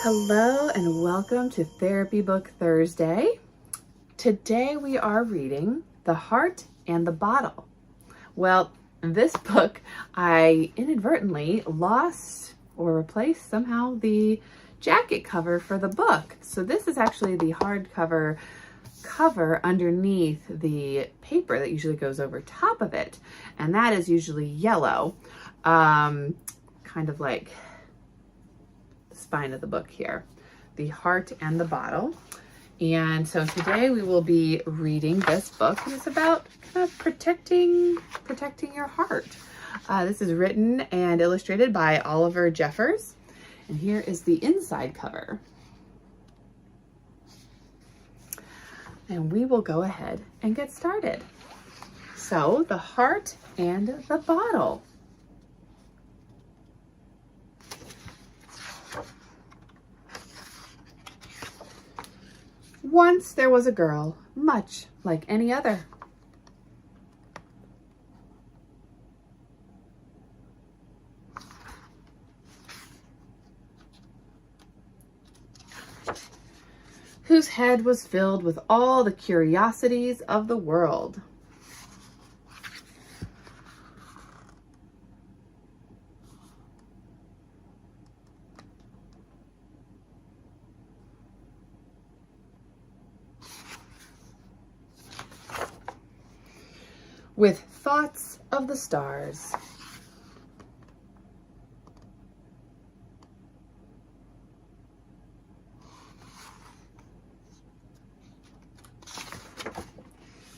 Hello and welcome to Therapy Book Thursday. Today we are reading The Heart and the Bottle. Well, this book I inadvertently lost or replaced somehow the jacket cover for the book. So this is actually the hardcover cover underneath the paper that usually goes over top of it. And that is usually yellow, kind of like spine of the book here, The Heart and the Bottle. And so today we will be reading this book, and it's about kind of protecting your heart. This is written and illustrated by Oliver Jeffers, and here is the inside cover. And we will go ahead and get started. So, The Heart and the Bottle. Once there was a girl, much like any other. Whose head was filled with all the curiosities of the world. With thoughts of the stars.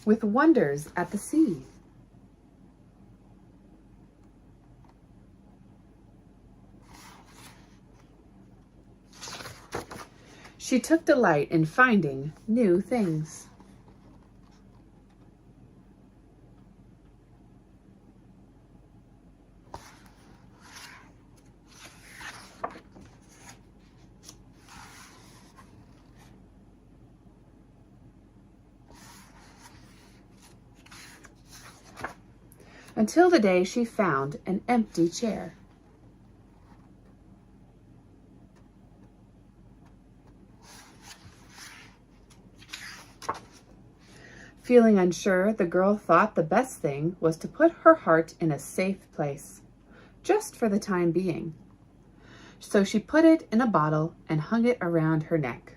With wonders at the sea. She took delight in finding new things. Until the day she found an empty chair. Feeling unsure, the girl thought the best thing was to put her heart in a safe place, just for the time being. So she put it in a bottle and hung it around her neck.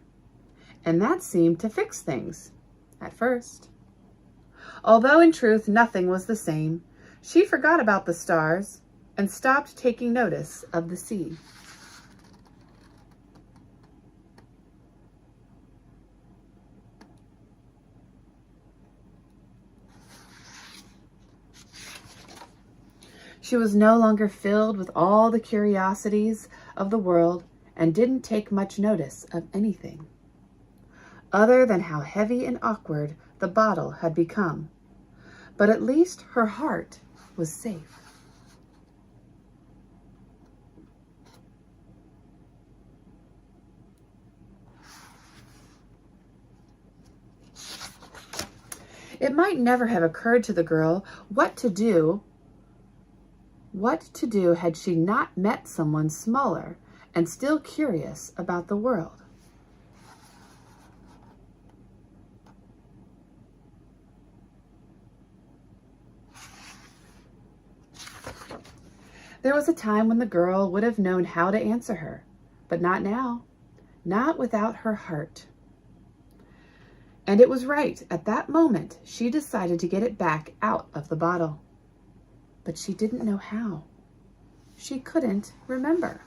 And that seemed to fix things, at first. Although in truth nothing was the same, she forgot about the stars and stopped taking notice of the sea. She was no longer filled with all the curiosities of the world and didn't take much notice of anything, other than how heavy and awkward the bottle had become. But at least her heart was safe. It might never have occurred to the girl what to do had she not met someone smaller and still curious about the world. There was a time when the girl would have known how to answer her, but not now, not without her heart. And it was right at that moment she decided to get it back out of the bottle. But she didn't know how. She couldn't remember.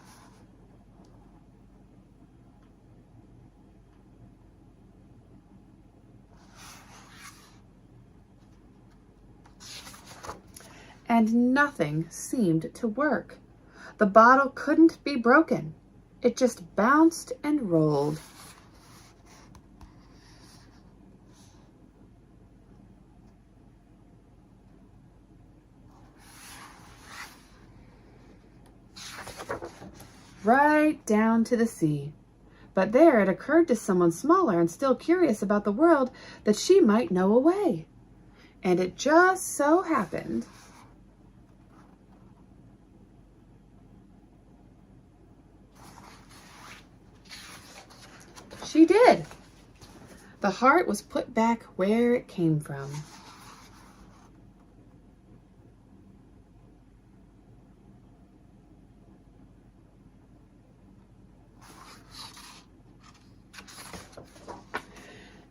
And nothing seemed to work. The bottle couldn't be broken. It just bounced and rolled. Right down to the sea. But there it occurred to someone smaller and still curious about the world that she might know a way. And it just so happened she did. The heart was put back where it came from.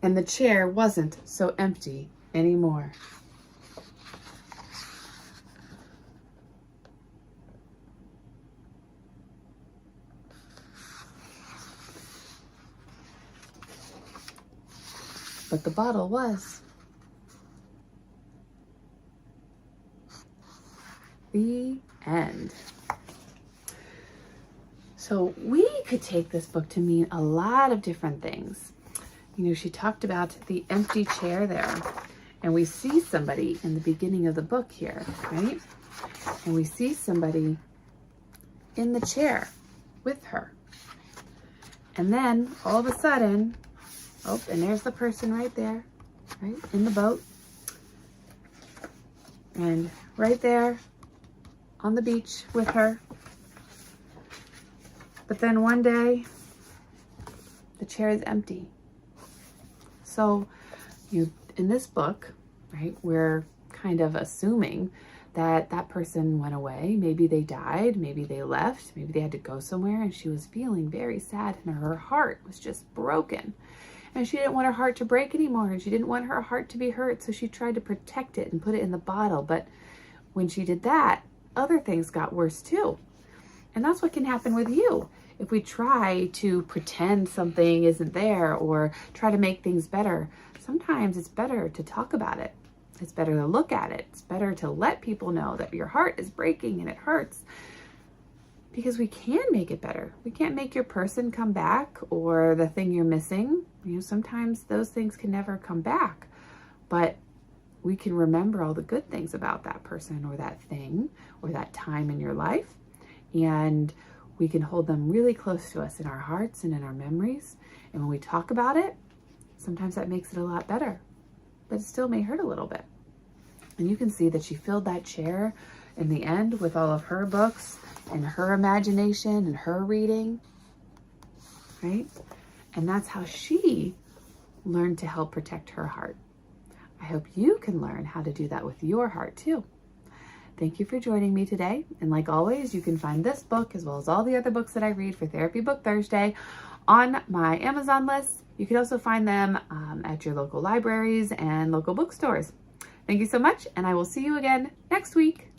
And the chair wasn't so empty anymore. But the bottle was. The end. So we could take this book to mean a lot of different things. You know, she talked about the empty chair there, and we see somebody in the beginning of the book here, right? And we see somebody in the chair with her. And then all of a sudden, oh, and there's the person right there, right, in the boat. And right there on the beach with her. But then one day, the chair is empty. So in this book, right, we're kind of assuming that that person went away. Maybe they died, maybe they left, maybe they had to go somewhere, and she was feeling very sad and her heart was just broken. And she didn't want her heart to break anymore, and she didn't want her heart to be hurt, so she tried to protect it and put it in the bottle. But when she did that, other things got worse too. And that's what can happen with you. If we try to pretend something isn't there or try to make things better, sometimes it's better to talk about it. It's better to look at it. It's better to let people know that your heart is breaking and it hurts, because we can make it better. We can't make your person come back or the thing you're missing. You know, sometimes those things can never come back, but we can remember all the good things about that person or that thing or that time in your life, and we can hold them really close to us in our hearts and in our memories. And when we talk about it, sometimes that makes it a lot better, but it still may hurt a little bit. And you can see that she filled that chair in the end with all of her books and her imagination and her reading, right? And that's how she learned to help protect her heart. I hope you can learn how to do that with your heart too. Thank you for joining me today. And like always, you can find this book as well as all the other books that I read for Therapy Book Thursday on my Amazon list. You can also find them at your local libraries and local bookstores. Thank you so much, and I will see you again next week.